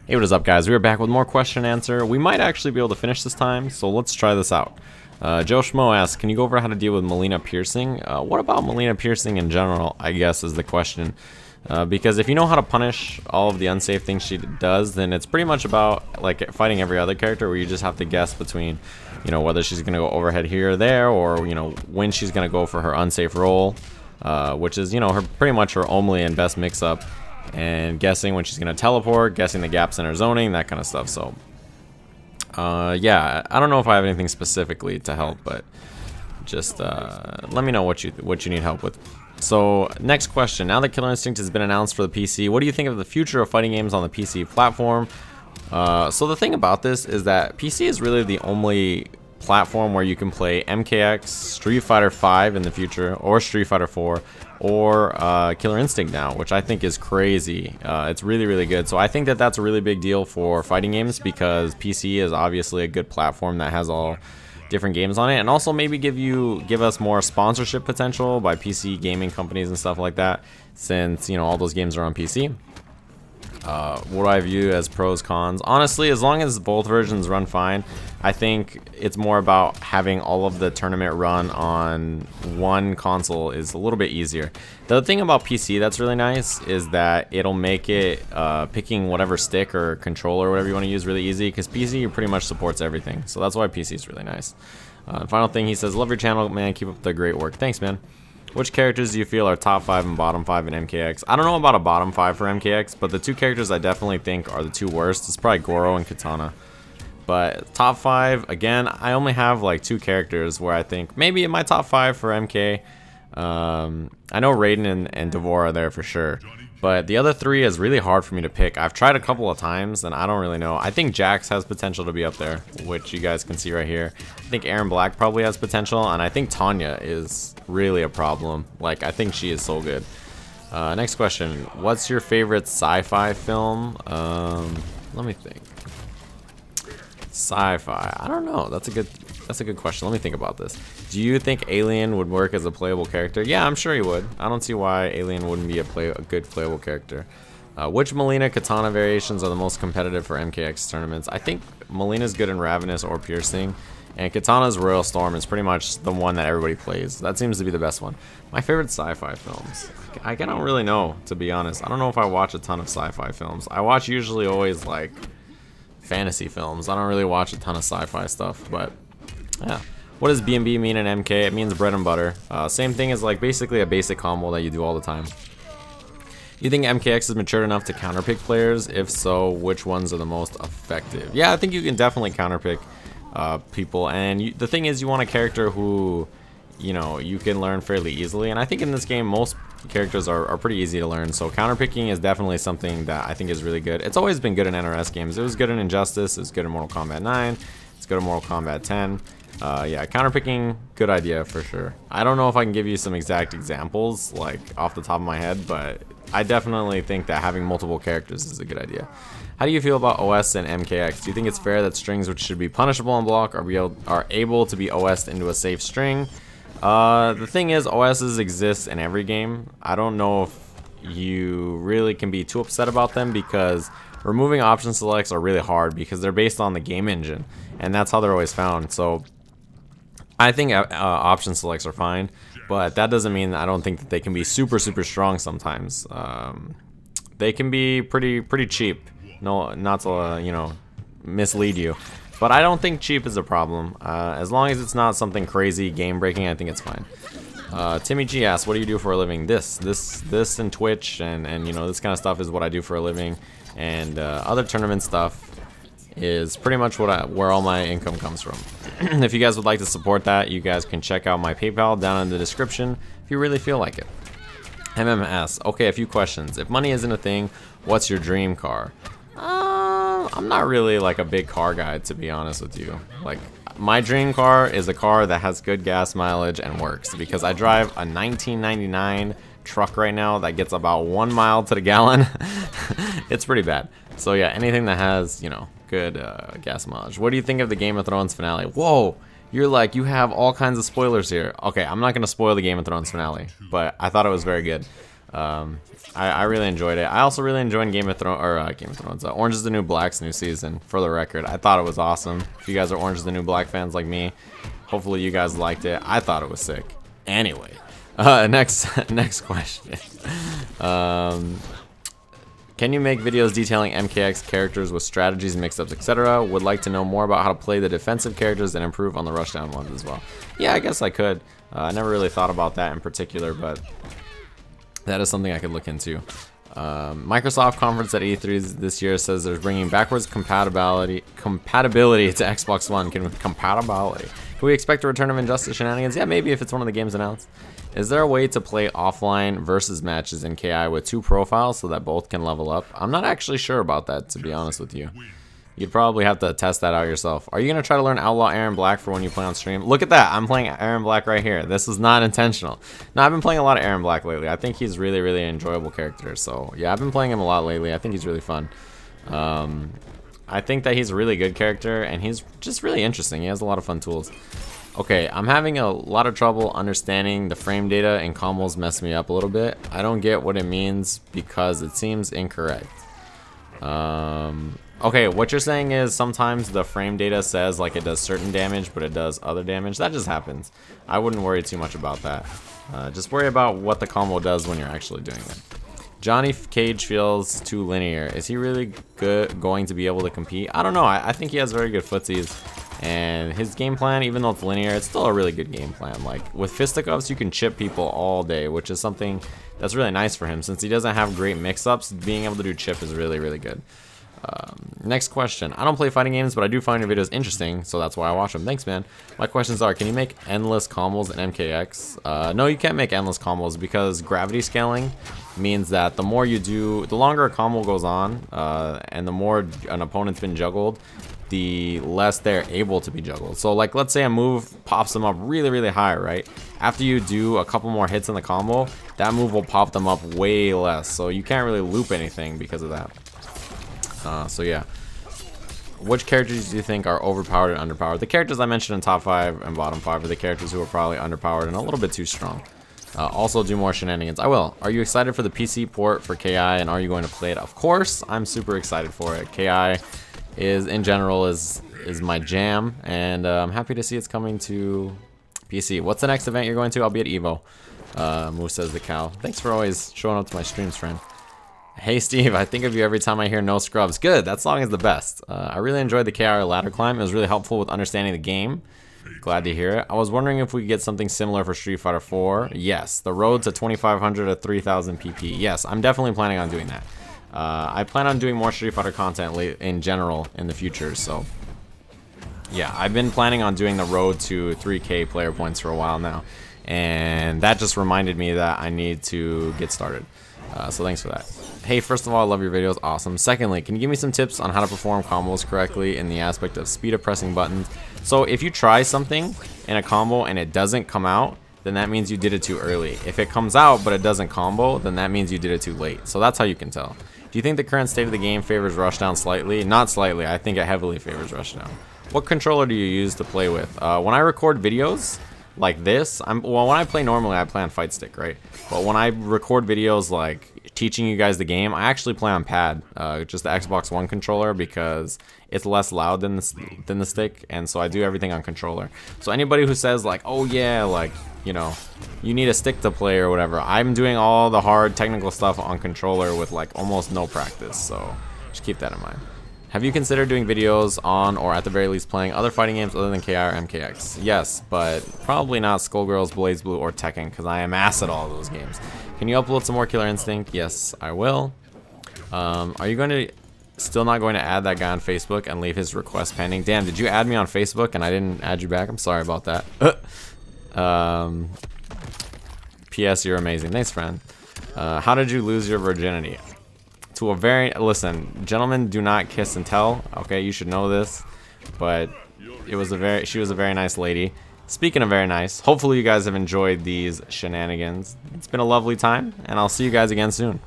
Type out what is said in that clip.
Hey, what is up, guys? We are back with more question and answer. We might actually be able to finish this time, so let's try this out. Joe Schmo asks, can you go over how to deal with Molina piercing? What about Molina piercing in general, I guess, is the question. Because if you know how to punish all of the unsafe things she does, then it's pretty much about like fighting every other character where you just have to guess between, you know, whether she's going to go overhead here or there, or, you know, when she's going to go for her unsafe roll, which is, you know, pretty much her only and best mix-up. And guessing when she's going to teleport, guessing the gaps in her zoning, that kind of stuff. So, yeah, I don't know if I have anything specifically to help, but just let me know what you need help with. So, next question. Now that Killer Instinct has been announced for the PC, what do you think of the future of fighting games on the PC platform? So the thing about this is that PC is really the only platform where you can play MKX, Street Fighter 5 in the future, or Street Fighter 4, or Killer Instinct now, which I think is crazy. It's really, really good. So I think that that's a really big deal for fighting games, because PC is obviously a good platform that has all different games on it, and also maybe give us more sponsorship potential by PC gaming companies and stuff like that, since, you know, all those games are on PC. What do I view as pros, cons? Honestly, as long as both versions run fine, I think it's more about having all of the tournament run on one console is a little bit easier. The thing about PC that's really nice is that it'll make it picking whatever stick or controller or whatever you want to use really easy, because PC pretty much supports everything. So that's why PC is really nice. Final thing, he says, love your channel, man. Keep up the great work. Thanks, man. Which characters do you feel are top 5 and bottom 5 in MKX? I don't know about a bottom 5 for MKX, but the two characters I definitely think are the two worst is probably Goro and Katana. But top 5, again, I only have like 2 characters where I think maybe in my top 5 for MK. I know Raiden and Devore are there for sure, but the other 3 is really hard for me to pick. I've tried a couple of times and I don't really know. I think Jax has potential to be up there, which you guys can see right here. I think Aaron Black probably has potential, and I think Tanya is really a problem. Like, I think she is so good. Next question. What's your favorite sci-fi film? Let me think. Sci-fi. I don't know. That's a good question. Let me think about this. Do you think Alien would work as a playable character? Yeah, I'm sure he would. I don't see why Alien wouldn't be a good playable character. Which Molina Katana variations are the most competitive for MKX tournaments? I think Molina's good in Ravenous or Piercing, and Katana's Royal Storm is pretty much the one that everybody plays. That seems to be the best one. My favorite sci-fi films. I don't really know, to be honest. I don't know if I watch a ton of sci-fi films. I watch usually always like fantasy films. I don't really watch a ton of sci-fi stuff, but yeah. What does B&B mean in MK? It means bread and butter. Same thing as like basically a basic combo that you do all the time. You think MKX is matured enough to counterpick players? If so, which ones are the most effective? Yeah, I think you can definitely counterpick people, and the thing is, you want a character who, you know, you can learn fairly easily, and I think in this game most characters are pretty easy to learn, so counterpicking is definitely something that I think is really good. It's always been good in NRS games. It was good in Injustice, it's good in Mortal Kombat 9, it's good in Mortal Kombat 10. Yeah, counterpicking, good idea for sure. I don't know if I can give you some exact examples like off the top of my head, but I definitely think that having multiple characters is a good idea. How do you feel about OS and MKX? Do you think it's fair that strings which should be punishable on block are able to be OS'd into a safe string? The thing is, OSs exist in every game. I don't know if you really can be too upset about them, because removing option selects are really hard because they're based on the game engine, and that's how they're always found. So I think option selects are fine, but that doesn't mean I don't think that they can be super strong sometimes. They can be pretty cheap. No, not to you know, mislead you, but I don't think cheap is a problem. As long as it's not something crazy game breaking, I think it's fine. Timmy G asks, what do you do for a living? This and Twitch and you know, this kind of stuff is what I do for a living, and other tournament stuff is pretty much where all my income comes from. If you guys would like to support that, you guys can check out my PayPal down in the description if you really feel like it. MMS, okay, a few questions. If money isn't a thing, what's your dream car? I'm not really like a big car guy, to be honest with you. Like, my dream car is a car that has good gas mileage and works, because I drive a 1999 truck right now that gets about 1 mile to the gallon. It's pretty bad. So yeah, anything that has, you know, good gas mileage. What do you think of the Game of Thrones finale? Whoa, you have all kinds of spoilers here. Okay, I'm not gonna spoil the Game of Thrones finale, but I thought it was very good. I really enjoyed it. I also really enjoyed Game of Thrones, Orange is the New Black's new season, for the record. I thought it was awesome. If you guys are Orange is the New Black fans like me, hopefully you guys liked it. I thought it was sick. Anyway, next question. Can you make videos detailing MKX characters with strategies, mix-ups, etc.? Would like to know more about how to play the defensive characters and improve on the rushdown ones as well. Yeah, I guess I could. I never really thought about that in particular, but that is something I could look into. Microsoft conference at E3 this year says they're bringing backwards compatibility to Xbox One. Compatibility. Can we expect a return of Injustice Shenanigans? Yeah, maybe if it's one of the games announced. Is there a way to play offline versus matches in KI with 2 profiles so that both can level up? I'm not actually sure about that, to be honest with you. You'd probably have to test that out yourself. Are you going to try to learn Outlaw Aaron Black for when you play on stream? Look at that. I'm playing Aaron Black right here. This is not intentional. No, I've been playing a lot of Aaron Black lately. I think he's really, really an enjoyable character. So, yeah, I've been playing him a lot lately. I think he's really fun. I think that he's a really good character, and he's just really interesting. He has a lot of fun tools. Okay, I'm having a lot of trouble understanding the frame data, and combos mess me up a little bit. I don't get what it means because it seems incorrect. Okay, what you're saying is sometimes the frame data says like it does certain damage, but it does other damage. That just happens. I wouldn't worry too much about that. Just worry about what the combo does when you're actually doing it. Johnny Cage feels too linear. Is he really going to be able to compete? I don't know. I think he has very good footsies. And his game plan, even though it's linear, it's still a really good game plan. Like, with fisticuffs, you can chip people all day, which is something that's really nice for him. Since he doesn't have great mix-ups, being able to do chip is really, really good. Next question. I don't play fighting games, but I do find your videos interesting, so that's why I watch them. Thanks, man. My questions are, can you make endless combos in MKX? No, you can't make endless combos because gravity scaling means that the more you do, the longer a combo goes on, and the more an opponent's been juggled, the less they're able to be juggled. So like, let's say a move pops them up really, really high, right? After you do a couple more hits in the combo, that move will pop them up way less. So you can't really loop anything because of that. So yeah. Which characters do you think are overpowered and underpowered? The characters I mentioned in top 5 and bottom 5 are the characters who are probably underpowered and a little bit too strong. Also do more shenanigans. I will. Are you excited for the PC port for KI, and are you going to play it? Of course, I'm super excited for it. KI is, in general, is my jam, and I'm happy to see it's coming to PC. What's the next event you're going to? I'll be at EVO. Moose says the cow. Thanks for always showing up to my streams, friend. Hey Steve, I think of you every time I hear no scrubs. Good, that song is the best. I really enjoyed the KR ladder climb. It was really helpful with understanding the game. Glad to hear it. I was wondering if we could get something similar for Street Fighter 4. Yes, the road to 2500 to 3000 PP. Yes, I'm definitely planning on doing that. I plan on doing more Street Fighter content in general in the future, so yeah, I've been planning on doing the road to 3K player points for a while now, and that just reminded me that I need to get started. So thanks for that. Hey, first of all, I love your videos. Awesome. Secondly, can you give me some tips on how to perform combos correctly in the aspect of speed of pressing buttons? So if you try something in a combo and it doesn't come out, then that means you did it too early. If it comes out but it doesn't combo, then that means you did it too late. So that's how you can tell. Do you think the current state of the game favors rushdown slightly? Not slightly. I think it heavily favors rushdown. What controller do you use to play with? When I record videos like this, well, when I play normally, I play on Fight Stick, right? But when I record videos like teaching you guys the game, I actually play on pad, just the Xbox One controller, because it's less loud than the stick, and so I do everything on controller. So anybody who says like, oh yeah, like, you know, you need a stick to play or whatever, I'm doing all the hard technical stuff on controller with like almost no practice, so just keep that in mind. Have you considered doing videos on, or at the very least playing, other fighting games other than KI or MKX? Yes, but probably not Skullgirls, BlazBlue, or Tekken, because I am ass at all of those games. Can you upload some more Killer Instinct? Yes, I will. Are you going to still not going to add that guy on Facebook and leave his request pending? Damn, did you add me on Facebook and I didn't add you back? I'm sorry about that. P.S. You're amazing. Thanks, friend. How did you lose your virginity? To a very, listen, gentlemen do not kiss and tell. Okay, you should know this. But she was a very nice lady. Speaking of very nice, hopefully you guys have enjoyed these shenanigans. It's been a lovely time, and I'll see you guys again soon.